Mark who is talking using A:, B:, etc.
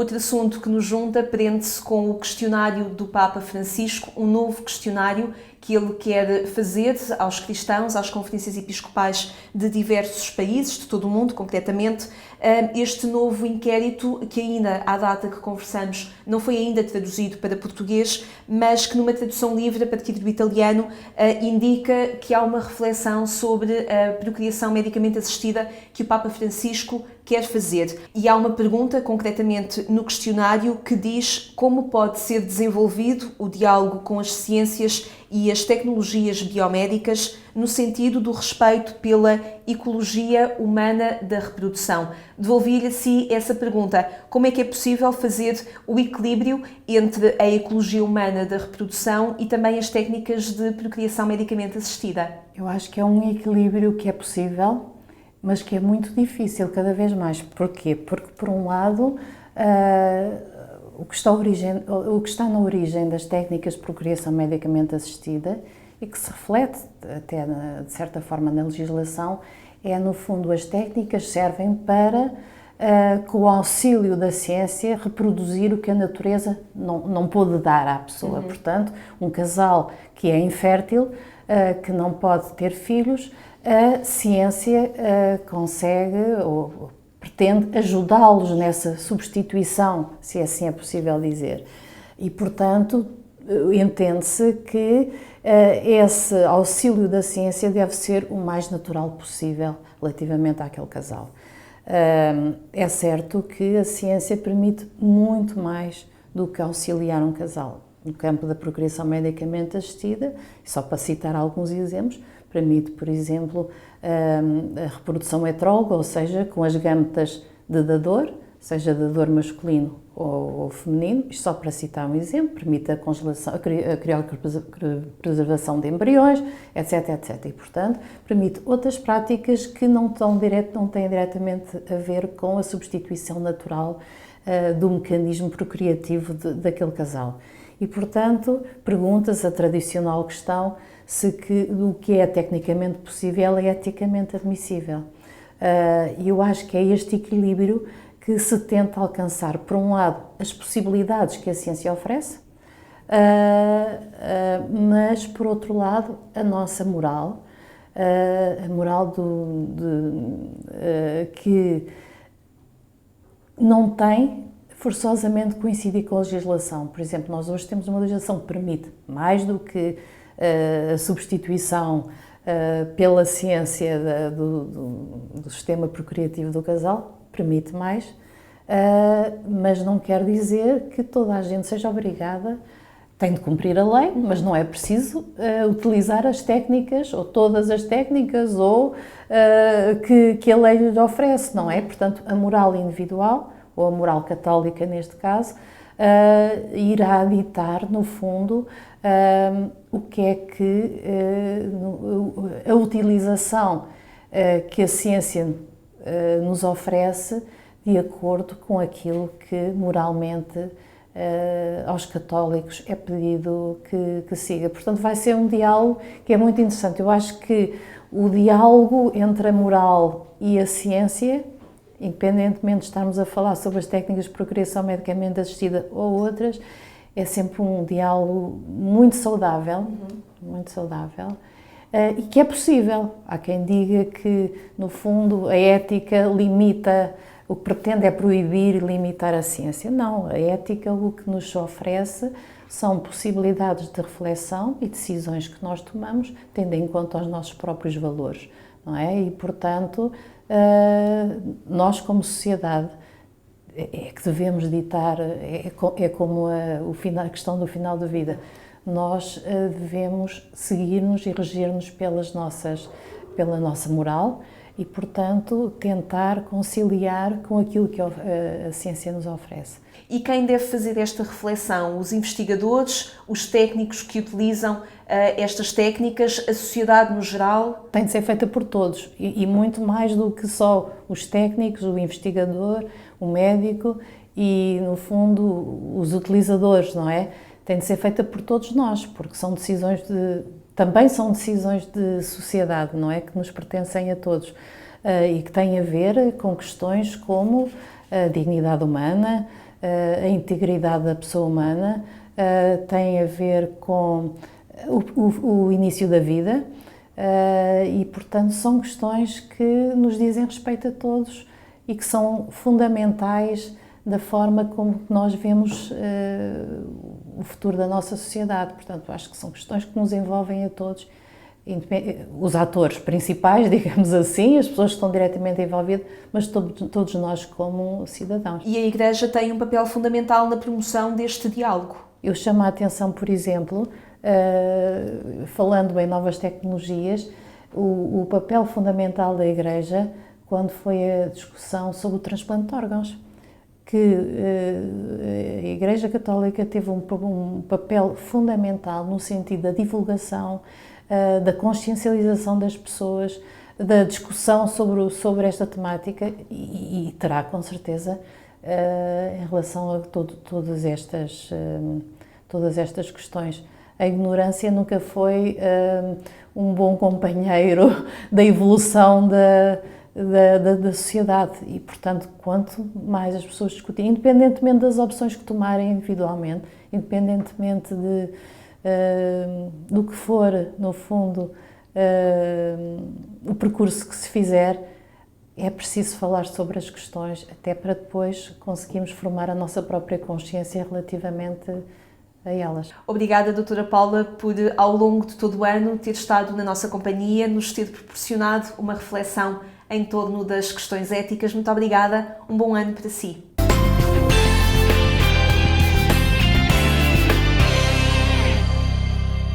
A: Outro assunto que nos junta prende-se com o questionário do Papa Francisco, um novo questionário que ele quer fazer aos cristãos, às conferências episcopais de diversos países, de todo o mundo, concretamente. Este novo inquérito, que ainda, à data que conversamos, não foi ainda traduzido para português, mas que numa tradução livre a partir do italiano indica que há uma reflexão sobre a procriação medicamente assistida que o Papa Francisco quer fazer. E há uma pergunta, concretamente no questionário, que diz como pode ser desenvolvido o diálogo com as ciências e as tecnologias biomédicas no sentido do respeito pela ecologia humana da reprodução. Devolvi-lhe a si essa pergunta. Como é que é possível fazer o equilíbrio entre a ecologia humana da reprodução e também as técnicas de procriação medicamente assistida?
B: Eu acho que é um equilíbrio que é possível, mas que é muito difícil cada vez mais. Porquê? Porque, por um lado, o que está na origem das técnicas de procriação medicamente assistida e que se reflete até, de certa forma, na legislação, é, no fundo, as técnicas servem para, com o auxílio da ciência, reproduzir o que a natureza não pôde dar à pessoa. Portanto, um casal que é infértil, que não pode ter filhos, a ciência consegue ou pretende ajudá-los nessa substituição, se assim é possível dizer. E, portanto, entende-se que esse auxílio da ciência deve ser o mais natural possível relativamente àquele casal. É certo que a ciência permite muito mais do que auxiliar um casal. No campo da procriação medicamente assistida, só para citar alguns exemplos, permite, por exemplo, a reprodução heteróloga, ou seja, com as gametas de dador, seja dador masculino ou feminino, isto só para citar um exemplo, permite a congelação, a criopreservação de embriões, etc, etc. E, portanto, permite outras práticas que não têm diretamente a ver com a substituição natural do mecanismo procriativo daquele casal. E, portanto, pergunta-se a tradicional questão se o que é tecnicamente possível é eticamente admissível. E eu acho que é este equilíbrio que se tenta alcançar, por um lado, as possibilidades que a ciência oferece, mas, por outro lado, a nossa moral, a moral que não tem forçosamente coincidir com a legislação. Por exemplo, nós hoje temos uma legislação que permite, mais do que a substituição pela ciência do sistema procriativo do casal, permite mais, mas não quer dizer que toda a gente seja obrigada, tem de cumprir a lei, mas não é preciso utilizar as técnicas, ou todas as técnicas, ou que a lei lhe oferece, não é? Portanto, a moral individual, ou a moral católica neste caso, irá ditar, no fundo, o que é que a utilização que a ciência nos oferece de acordo com aquilo que moralmente aos católicos é pedido que siga. Portanto, vai ser um diálogo que é muito interessante. Eu acho que o diálogo entre a moral e a ciência, independentemente de estarmos a falar sobre as técnicas de procriação medicamente assistida ou outras, é sempre um diálogo muito saudável, e que é possível. Há quem diga que, no fundo, a ética limita, o que pretende é proibir e limitar a ciência. Não, a ética o que nos oferece são possibilidades de reflexão e decisões que nós tomamos, tendo em conta os nossos próprios valores, não é? E, portanto, nós como sociedade é que devemos ditar, é como a questão do final da vida, nós devemos seguir-nos e reger-nos pela nossa moral e, portanto, tentar conciliar com aquilo que a ciência nos oferece.
A: E quem deve fazer esta reflexão? Os investigadores, os técnicos que utilizam estas técnicas, a sociedade no geral?
B: Tem de ser feita por todos e muito mais do que só os técnicos, o investigador, o médico e, no fundo, os utilizadores, não é? Tem de ser feita por todos nós, porque também são decisões de sociedade, não é? Que nos pertencem a todos e que têm a ver com questões como a dignidade humana, a integridade da pessoa humana, tem a ver com o início da vida e, portanto, são questões que nos dizem respeito a todos e que são fundamentais da forma como nós vemos o futuro da nossa sociedade. Portanto, acho que são questões que nos envolvem a todos, os atores principais, digamos assim, as pessoas que estão diretamente envolvidas, mas todos nós como cidadãos.
A: E a Igreja tem um papel fundamental na promoção deste diálogo.
B: Eu chamo a atenção, por exemplo, falando em novas tecnologias, o papel fundamental da Igreja quando foi a discussão sobre o transplante de órgãos, que a Igreja Católica teve um papel fundamental no sentido da divulgação, da consciencialização das pessoas, da discussão sobre esta temática e terá com certeza em relação a todas estas questões. A ignorância nunca foi um bom companheiro da evolução da sociedade e, portanto, quanto mais as pessoas discutirem, independentemente das opções que tomarem individualmente, independentemente do que for, no fundo, o percurso que se fizer, é preciso falar sobre as questões, até para depois conseguirmos formar a nossa própria consciência relativamente a elas.
A: Obrigada, doutora Paula, por, ao longo de todo o ano, ter estado na nossa companhia, nos ter proporcionado uma reflexão em torno das questões éticas. Muito obrigada, um bom ano para si.